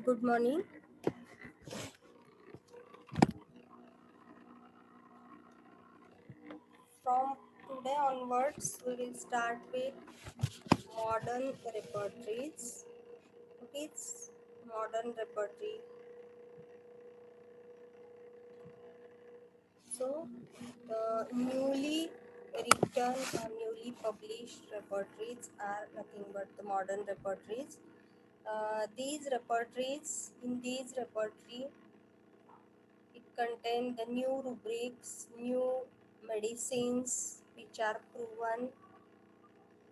Good morning. From today onwards, we will start with modern repertories. What is modern repertory? So, the newly written or newly published repertories are nothing but the modern repertories. In these repertory, it contains the new rubrics, new medicines which are proven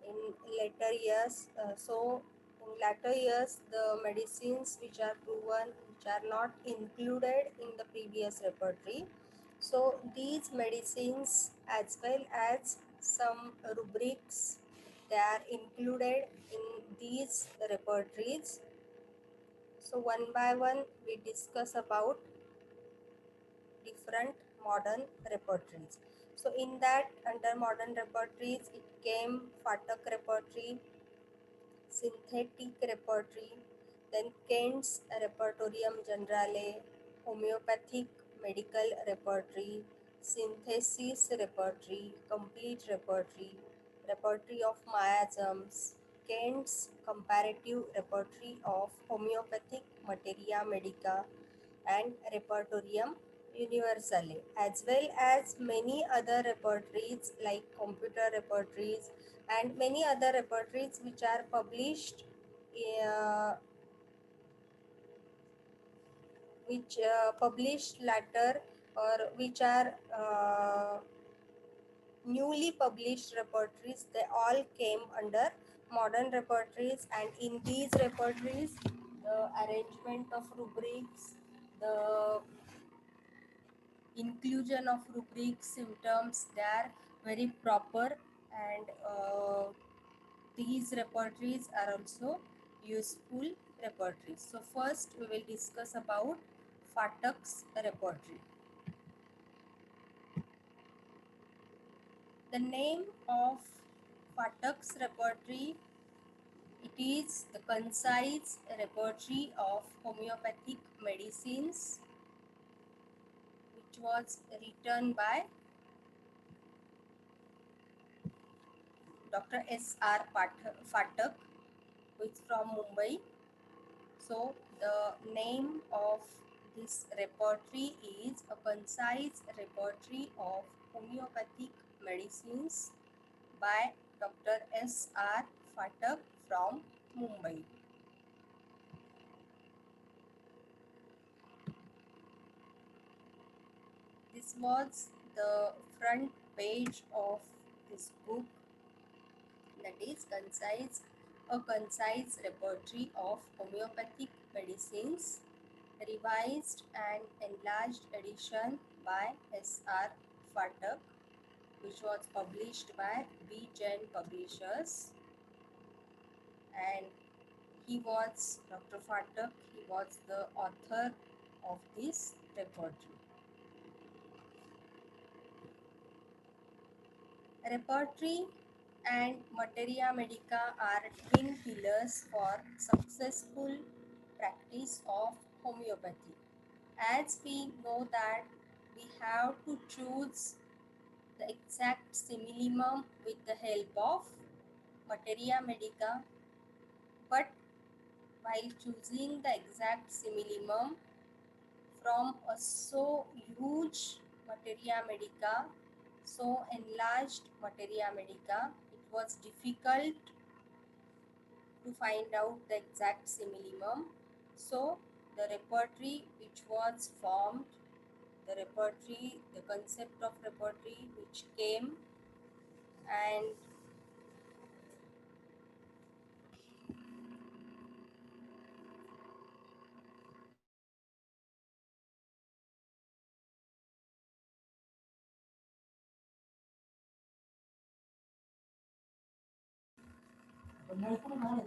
in later years. In later years, the medicines which are proven, which are not included in the previous repertory. So these medicines as well as some rubrics, they are included in these repertories. So one by one we discuss about different modern repertories. So in that, under modern repertories, it came Phatak repertory, synthetic repertory, then Kent's Repertorium Generale, homeopathic medical repertory, synthesis repertory, complete repertory, repertory of miasms, Kent's comparative repertory of homeopathic materia medica, and Repertorium Universale, as well as many other repertories like computer repertories and many other repertories which are published, uh, published later, or which are newly published repertories. They all came under modern repertories, and in these repertories, the arrangement of rubrics, the inclusion of rubric symptoms, they are very proper, and these repertories are also useful repertories. So first we will discuss about Phatak's repertory. The name of Phatak's repertory, it is the concise repertory of homeopathic medicines, which was written by Dr. S.R. Phatak, who is from Mumbai. So the name of this repertory is a concise repertory of homeopathic medicines by Dr. S.R. Phatak from Mumbai. This was the front page of this book, that is a concise repertory of homeopathic medicines, revised and enlarged edition by S.R. Phatak, which was published by B. Jain Publishers. And Dr. Phatak, he was the author of this repertory. Repertory and materia medica are twin pillars for successful practice of homeopathy. As we know that we have to choose the exact simillimum with the help of materia medica, but while choosing the exact simillimum from a so huge materia medica, so enlarged materia medica, it was difficult to find out the exact simillimum. So the repertory which was formed, the concept of repertory which came, and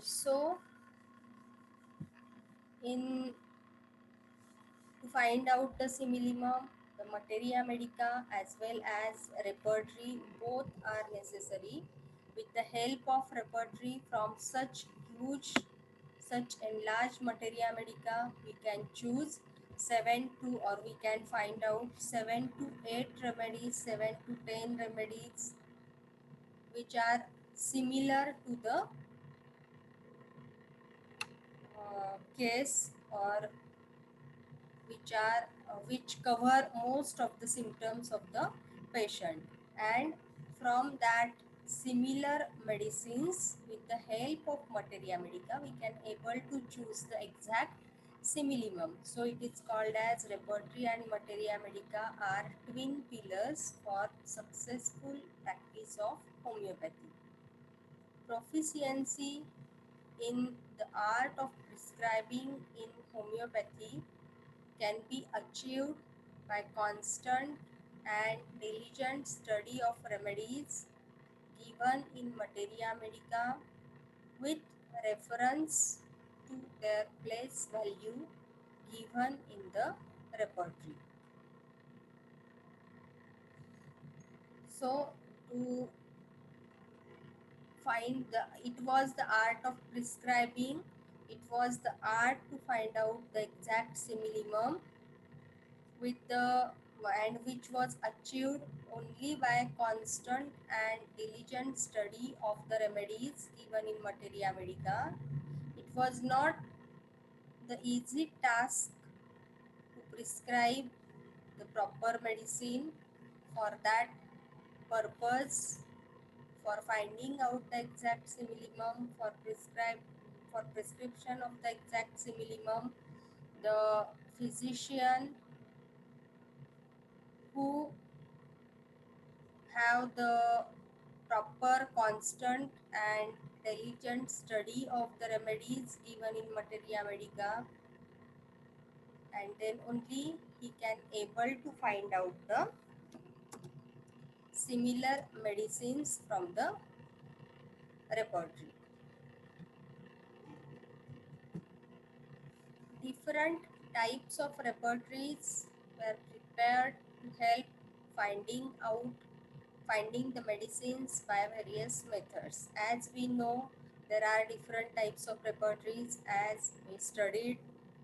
so in to find out the simillimum, the materia medica as well as repertory both are necessary. With the help of repertory from such huge such enlarged materia medica, we can choose 7 to, or we can find out 7 to 8 remedies, 7 to 10 remedies which are similar to the case, or which cover most of the symptoms of the patient, and from that similar medicines with the help of materia medica we can able to choose the exact similimum. So it is called as repertory and materia medica are twin pillars for successful practice of homeopathy. Proficiency in the art of prescribing in homeopathy can be achieved by constant and diligent study of remedies given in materia medica with reference to their place value given in the repertory. So to find the, it was the art of prescribing, it was the art to find out the exact similimum with the, and which was achieved only by constant and diligent study of the remedies given in materia medica. It was not the easy task to prescribe the proper medicine. For that purpose, for finding out the exact similimum, for prescription of the exact similimum, the physician who have the proper, constant and diligent study of the remedies given in materia medica, and then only he can able to find out the similar medicines from the repertory. Different types of repertories were prepared to help finding out finding the medicines by various methods. As we know, there are different types of repertories. As we studied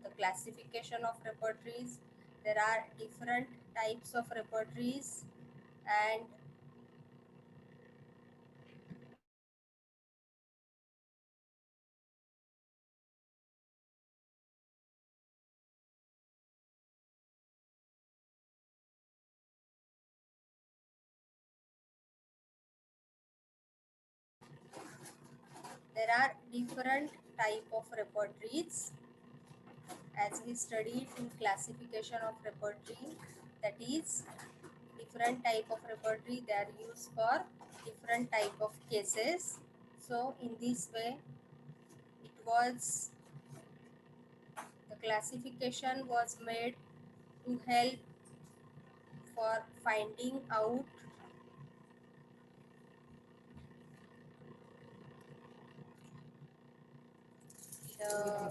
the classification of repertories, there are different types of repertories, and there are different type of repertories as we studied in classification of repertory. That is, different type of repertory they are used for different type of cases. So in this way it was, the classification was made to help for finding out the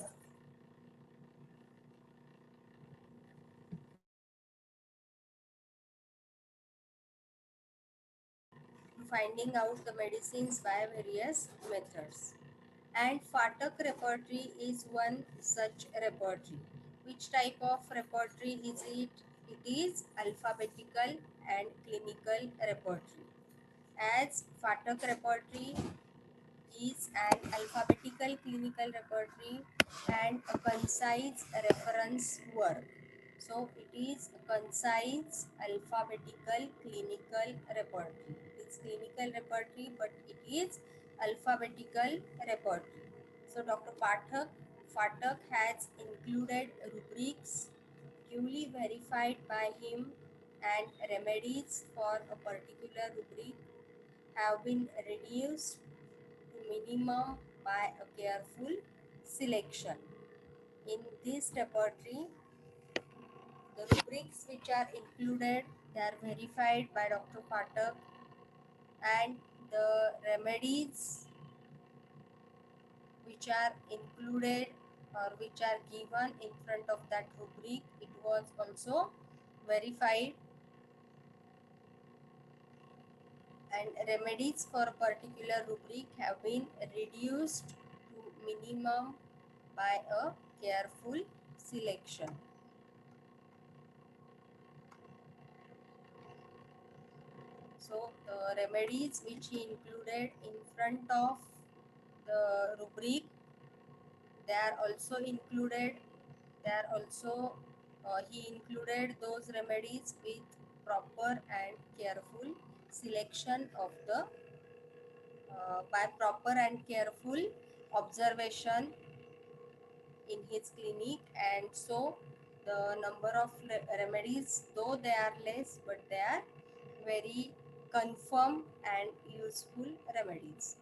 the medicines by various methods. And Fatak repertory is one such repertory. Which type of repertory is it? It is alphabetical and clinical repertory. As Fatak repertory is an alphabetical clinical repertory and a concise reference work. So it is a concise alphabetical clinical repertory. It is clinical repertory, but it is alphabetical repertory. So Dr. Phatak has included rubrics duly verified by him, and remedies for a particular rubric have been reduced to minimum by a careful selection. In this repertory, the rubrics which are included, they are verified by Dr. Phatak, and the remedies which are included or which are given in front of that rubric, it was also verified, and remedies for a particular rubric have been reduced to minimum by a careful selection. So the remedies which he included in front of the rubric, they are also included. They are also he included those remedies with proper and careful selection of the by proper and careful observation in his clinic, and so the number of remedies, though they are less, but they are very confirmed and useful remedies.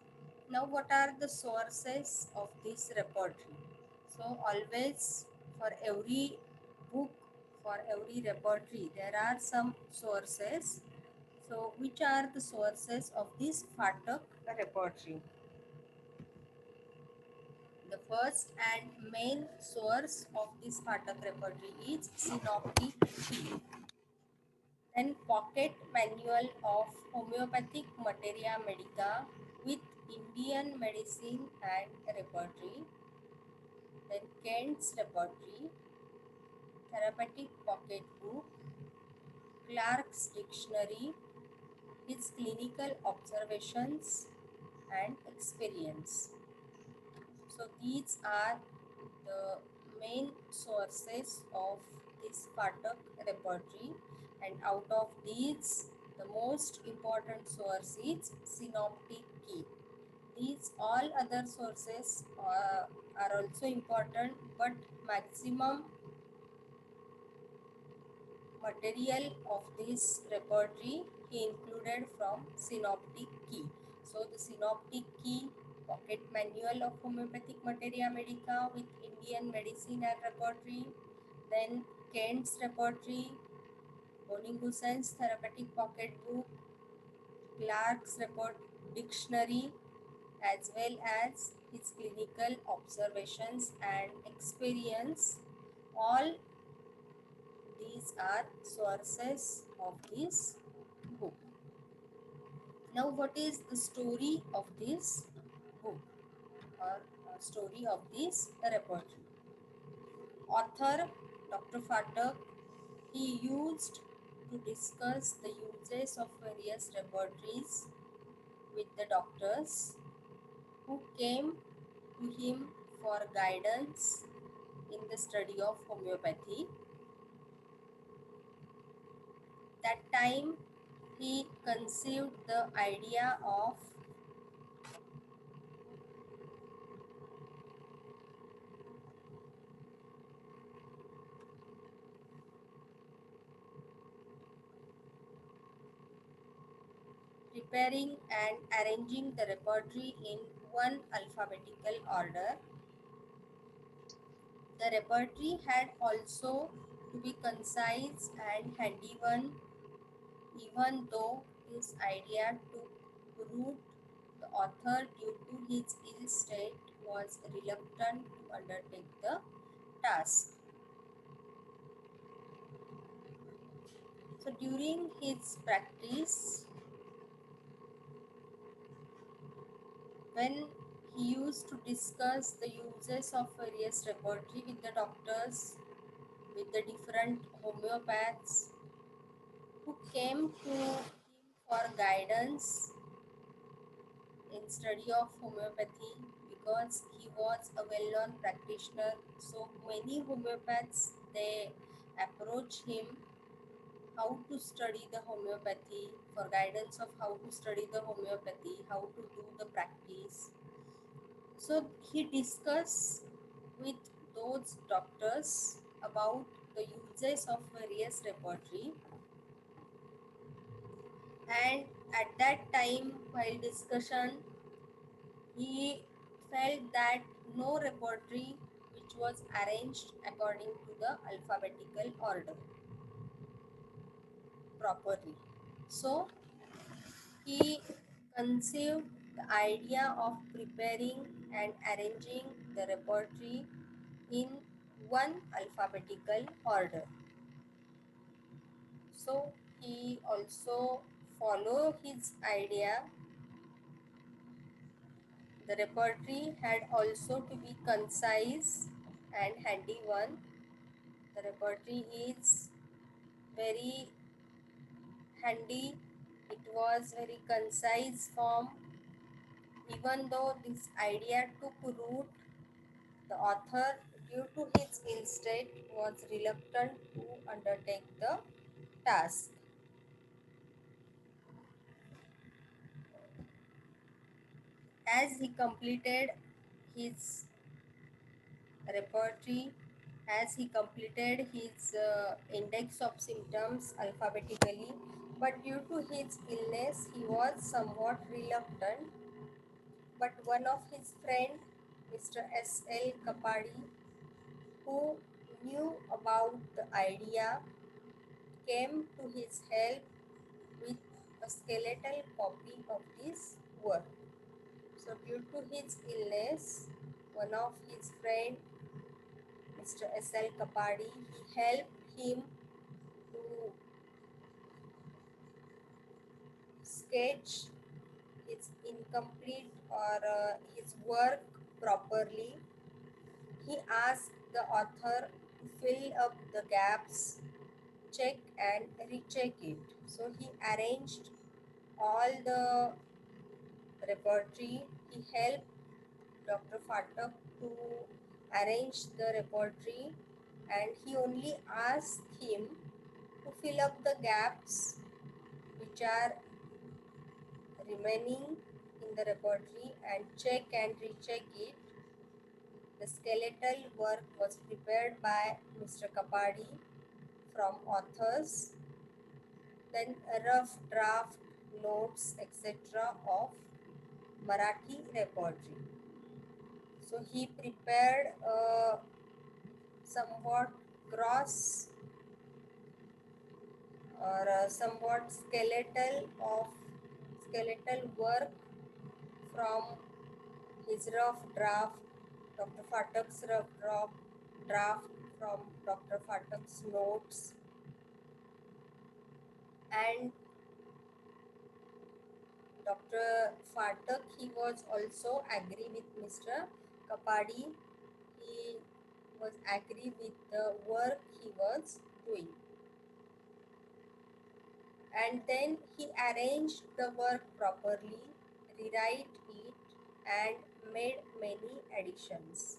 Now, what are the sources of this repertory? So, always for every book, for every repertory, there are some sources. So, which are the sources of this Phatak repertory? The first and main source of this Phatak repertory is Synoptic Key. Then Pocket Manual of Homeopathic Materia Medica with Indian Medicine and Repertory. Then Kent's Repertory, Therapeutic Pocket Book, Clark's Dictionary, his clinical observations and experience. So these are the main sources of this Phatak repertory, and out of these the most important source is Synoptic Key. These all other sources are also important, but maximum material of this repertory he included from Synoptic Key. So the Synoptic Key, Pocket Manual of Homeopathic Materia Medica with Indian Medicine and Repertory, then Kent's Repertory, Boningussen's Therapeutic Pocket Book, Clark's Report Dictionary, as well as his clinical observations and experience. All these are sources of this book. Now, what is the story of this book or story of this repertory? Author Dr. Phatak, he used to discuss the uses of various repertories with the doctors who came to him for guidance in the study of homeopathy. That time he conceived the idea of preparing and arranging the repertory in one alphabetical order. The repertory had also to be concise and handy one, even though his idea took root. The author, due to his ill state, was reluctant to undertake the task. So during his practice, when he used to discuss the uses of various repertory with the doctors, with the different homeopaths who came to him for guidance in study of homeopathy, because he was a well-known practitioner. So many homeopaths, they approach him how to study the homeopathy, for guidance of how to study the homeopathy, how to do the practice. So he discussed with those doctors about the uses of various repertory, and at that time while discussion he felt that no repertory which was arranged according to the alphabetical order properly. So he conceived the idea of preparing and arranging the repertory in one alphabetical order. So he also followed his idea The repertory had also to be concise and handy one. The repertory is very handy. It was very concise form. Even though this idea took root, the author, due to his ill state, was reluctant to undertake the task. As he completed his repertory, as he completed his index of symptoms alphabetically, but due to his illness, he was somewhat reluctant. But one of his friend, Mr. S.L. Kapadi, who knew about the idea, came to his help with a skeletal copy of this work. So due to his illness, one of his friend, Mr. S.L. Kapadi, he helped him to sketch his incomplete or his work properly. He asked the author to fill up the gaps, check and recheck it. So he arranged all the repertory. He helped Dr. Phatak to arrange the repertory, and he only asked him to fill up the gaps which are remaining in the repertory and check and recheck it. The skeletal work was prepared by Mr. Kapadi from authors, then a rough draft, notes, etc. of Marathi repertory. So he prepared a somewhat gross or somewhat skeletal work from his rough draft, Dr. Phatak's rough draft from Dr. Phatak's notes, and Dr. Phatak, he was also agree with Mr. Kapadi. He was agree with the work he was doing. And then he arranged the work properly, rewrite it, and made many additions.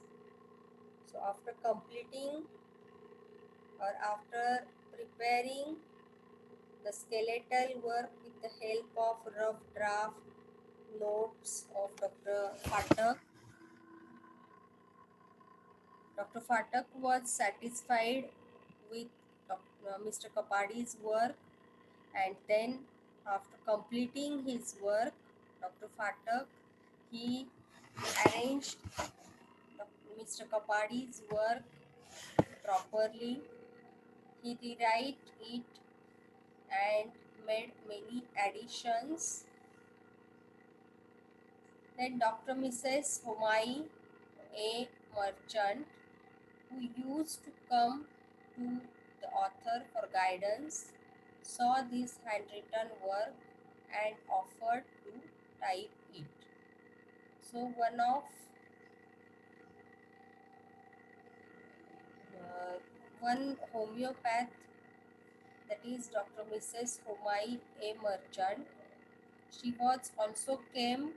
So after completing or after preparing the skeletal work with the help of rough draft notes of Dr. Phatak was satisfied with Mr. Kapadi's work, and then after completing his work, Dr. Phatak, he arranged Mr. Kapadi's work properly. He rewrite it and made many additions. Then Dr. Mrs. Homai A. Merchant, who used to come to the author for guidance, saw this handwritten work and offered to type it. So one homeopath, that is Dr. Mrs. Homai A. Merchant, she was also came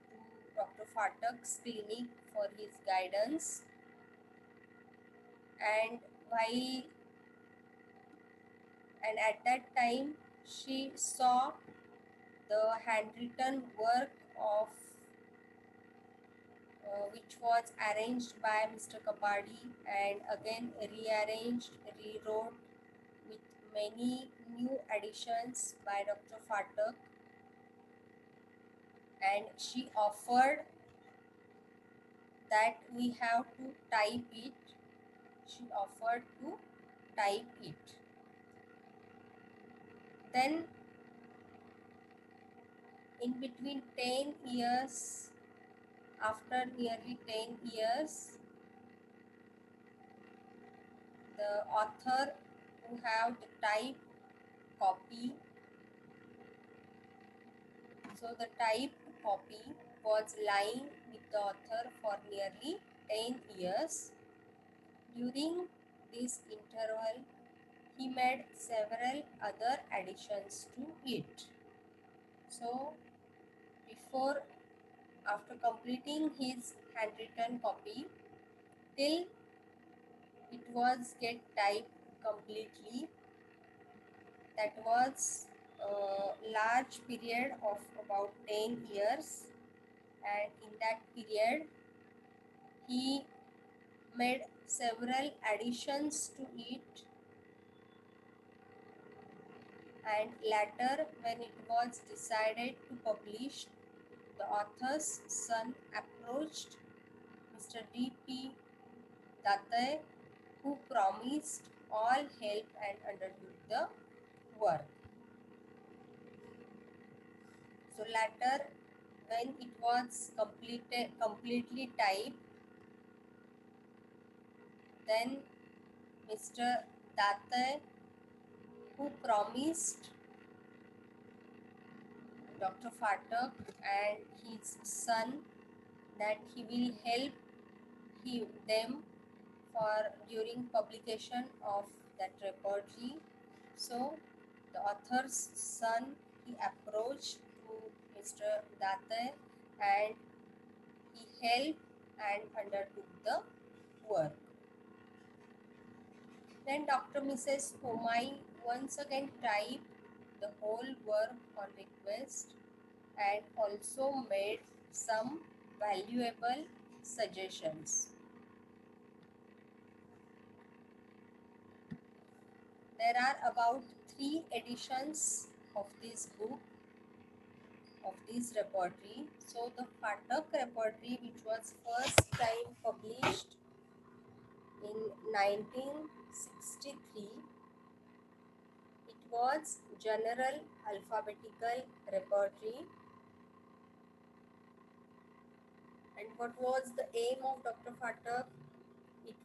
to Dr. Phatak's clinic for his guidance, and while and at that time she saw the handwritten work of which was arranged by Mr. Kapadi and again rearranged, rewrote with many new additions by Dr. Phatak, and she offered that we have to type it. She offered to type it. Then in between 10 years, after nearly 10 years, the author who have the type copy, so the type copy was lying with the author for nearly 10 years. During this interval, he made several other additions to it. So, after completing his handwritten copy, till it was get typed completely, that was a large period of about 10 years, and in that period he made several additions to it, and later when it was decided to publish, the author's son approached Mr. D.P. Datte, who promised all help and undertook the work. So later, when it was completely typed, then Mr. Datte, who promised Dr. Phatak and his son that he will help them for during publication of that repertory. So the author's son, he approached to Mr. Datte and he helped and undertook the work. Then Dr. Mrs. Homai once again typed the whole work on request and also made some valuable suggestions. There are about 3 editions of this book, of this repertory. So the Phatak repertory, which was first time published in 1963, it was general alphabetical repertory. And what was the aim of Dr. Phatak? It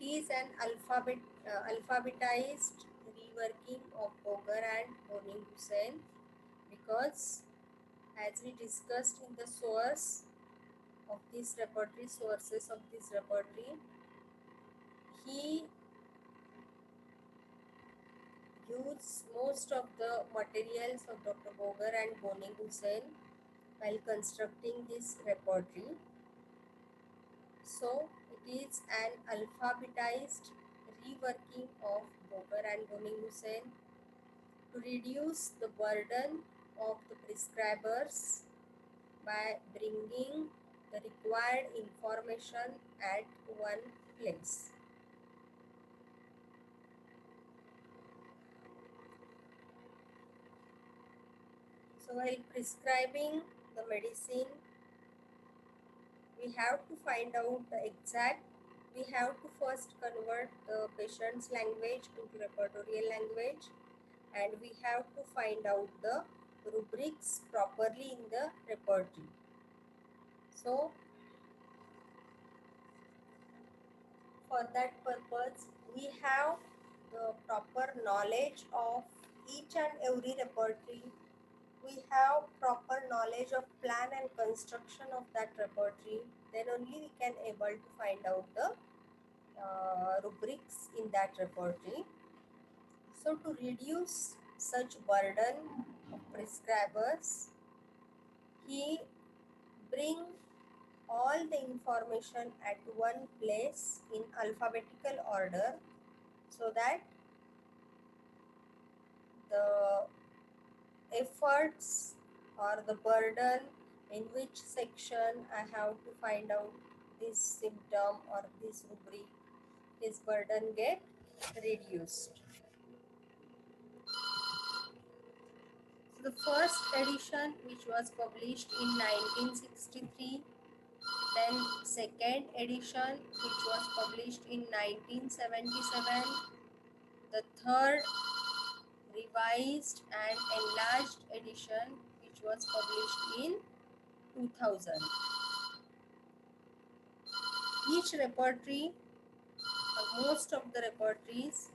is an alphabetized reworking of Bogar and Boni Hussain, because as we discussed in the sources of this repertory, he used most of the materials of Dr. Bogar and Boni Hussain while constructing this repertory. So it is an alphabetized reworking of Bogar and Boni Hussain to reduce the burden of the prescribers by bringing the required information at one place. So while prescribing the medicine, we have to first convert the patient's language into repertorial language, and we have to find out the rubrics properly in the repertory. So for that purpose, we have the proper knowledge of each and every repertory. We have proper knowledge of plan and construction of that repertory. Then only we can able to find out the rubrics in that repertory. So to reduce such burden of prescribers, he bring all the information at one place in alphabetical order, so that the efforts or the burden in which section I have to find out this symptom or this rubric, his burden get reduced. So the first edition, which was published in 1963, then second edition, which was published in 1977, the third revised and enlarged edition, which was published in 2000. Each repertory, or most of the repertories,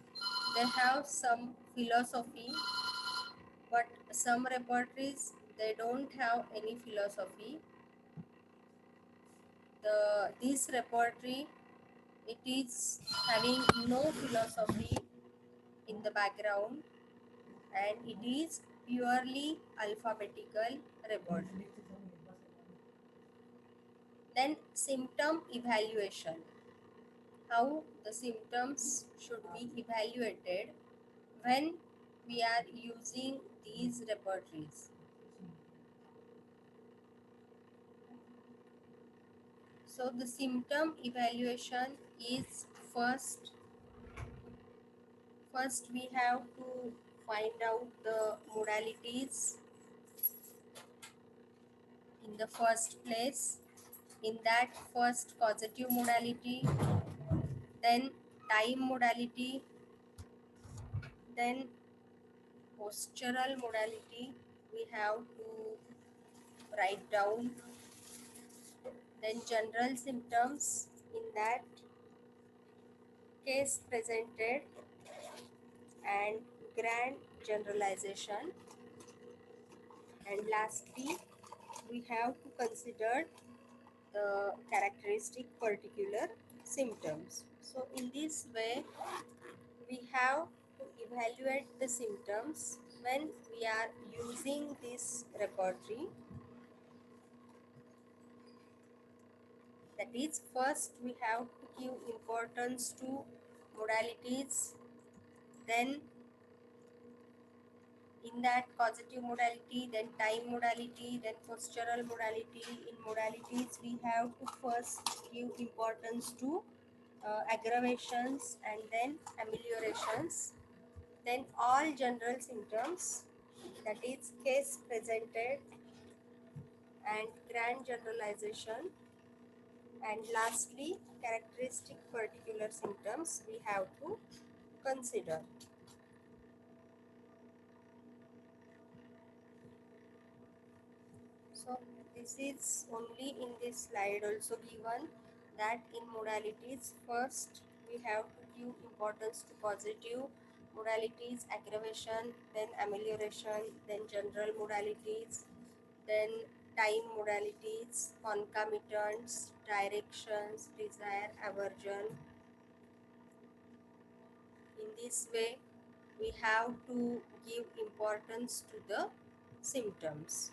they have some philosophy, but some repertories, they don't have any philosophy. This repertory, it is having no philosophy in the background, and it is purely alphabetical repertory. Then symptom evaluation. How the symptoms should be evaluated when we are using these repertories. So the symptom evaluation is first we have to find out the modalities in the first place. In that, first causative modality, then time modality, then postural modality we have to write down, then general symptoms, in that case presented, and grand generalization, and lastly we have to consider the characteristic particular symptoms. So in this way we have to evaluate the symptoms when we are using this repertory. That is, first we have to give importance to modalities, then in that causative modality, then time modality, then postural modality. In modalities we have to first give importance to aggravations and then ameliorations, then all general symptoms, that is case presented and grand generalization, and lastly characteristic particular symptoms we have to consider. So this is only in this slide also given, that in modalities first we have to give importance to positive modalities, aggravation, then amelioration, then general modalities, then time modalities, concomitants, directions, desire, aversion. In this way we have to give importance to the symptoms.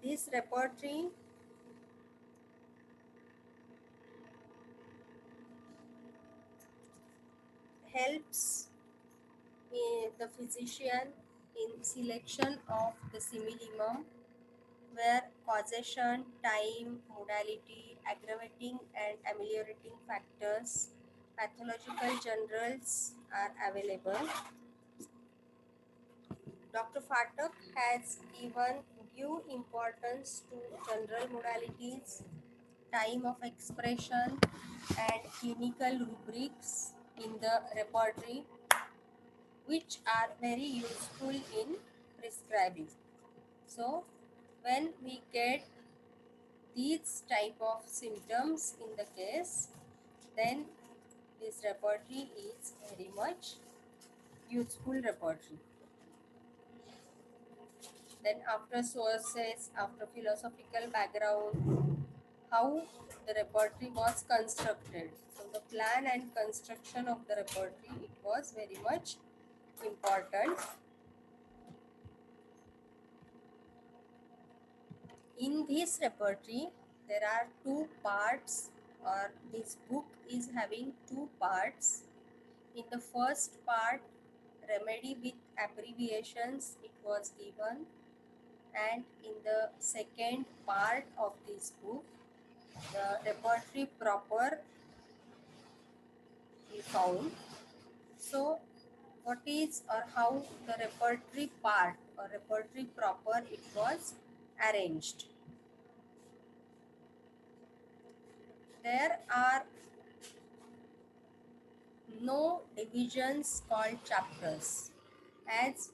This repertory helps the physician in selection of the simillimum, where causation, time, modality, aggravating and ameliorating factors, pathological generals are available. Dr. Phatak has given due importance to general modalities, time of expression, and clinical rubrics in the repertory, which are very useful in prescribing. So when we get these type of symptoms in the case, then this repertory is very much useful repertory. Then after sources, after philosophical background, how the repertory was constructed. So the plan and construction of the repertory, it was very much important. In this repertory, there are two parts, or this book is having two parts. In the first part, remedy with abbreviations, it was given, and in the second part of this book, the repertory proper we found. So, what is or how the repertory part or repertory proper it was arranged? There are no divisions called chapters. As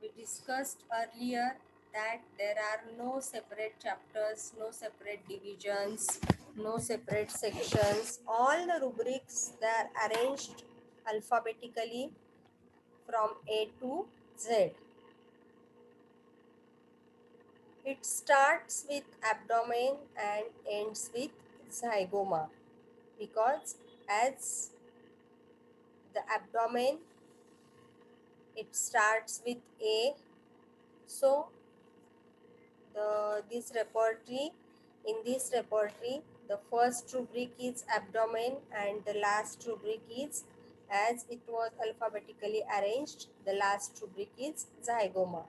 we discussed earlier, that there are no separate chapters, no separate divisions, no separate sections. All the rubrics, they are arranged alphabetically from A to Z. It starts with abdomen and ends with zygoma, because as the abdomen, it starts with A, so this repertory, the first rubric is abdomen and the last rubric is, as it was alphabetically arranged, the last rubric is zygoma.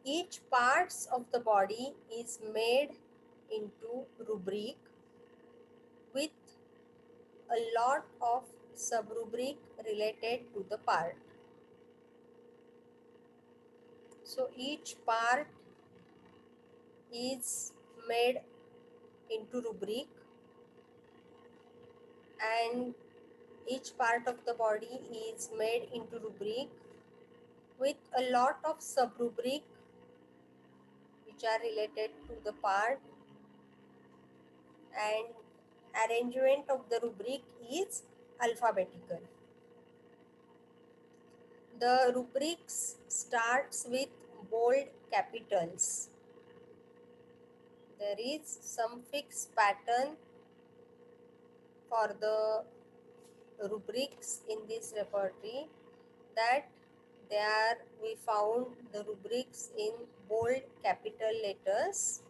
Each parts of the body is made into rubric with a lot of subrubric related to the part. So each part is made into rubric, and each part of the body is made into rubric with a lot of subrubric which are related to the part, and arrangement of the rubric is alphabetical. The rubrics starts with bold capitals. There is some fixed pattern for the rubrics in this repertory, that there we found the rubrics in bold capital letters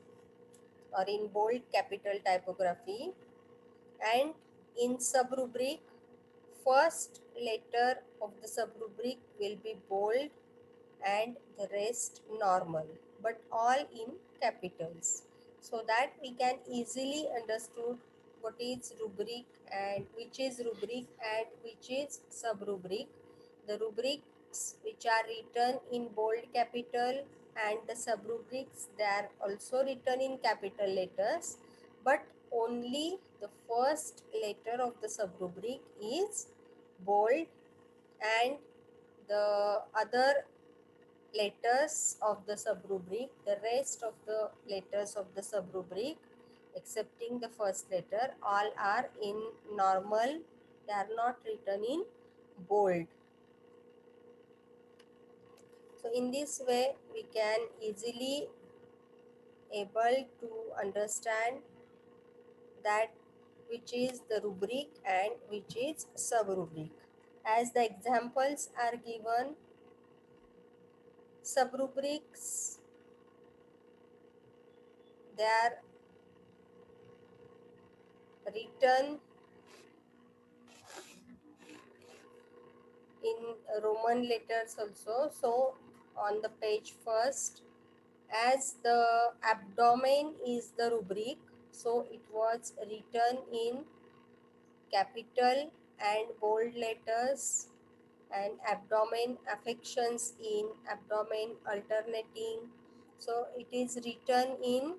or in bold capital typography, and in subrubric, first letter of the subrubric will be bold and the rest normal, but all in capitals, so that we can easily understood what is rubric and which is rubric and which is subrubric. The rubrics which are written in bold capital and the subrubrics, they are also written in capital letters, but only the first letter of the subrubric is bold, and the other letters of the subrubric, the rest of the letters of the subrubric excepting the first letter, all are in normal, they are not written in bold. So in this way we can easily able to understand that which is the rubric and which is subrubric. As the examples are given, subrubrics, they are written in Roman letters also. So on the page first, as the abdomen is the rubric, so it was written in capital and bold letters, and abdomen affections in abdomen alternating, so it is written in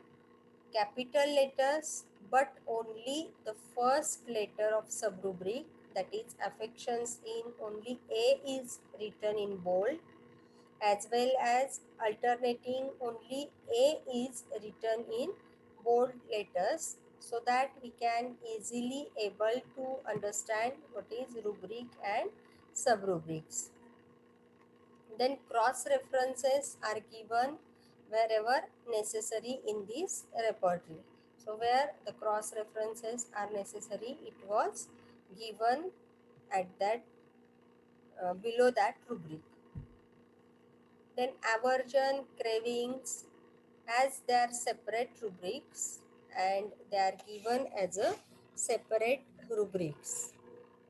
capital letters, but only the first letter of subrubric, that is affections in only A, is written in bold, as well as alternating only A is written in bold letters, so that we can easily able to understand what is rubric and subrubrics. Then cross references are given wherever necessary in this repertory. So where the cross references are necessary, it was given at that below that rubric. Then aversion, cravings, as they are separate rubrics and they are given as a separate rubrics.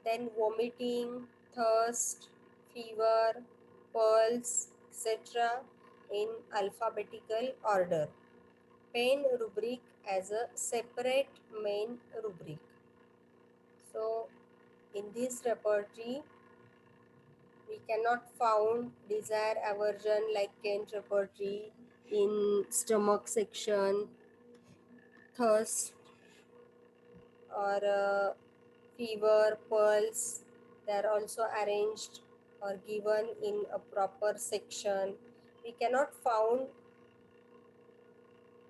Then vomiting, thirst, fever, pulse, etc. in alphabetical order. Pain rubric as a separate main rubric. So in this repertory, we cannot found desire, aversion like Kent repertory in stomach section, thirst or fever, pulse. They are also arranged or given in a proper section. We cannot found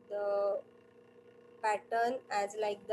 the pattern as like the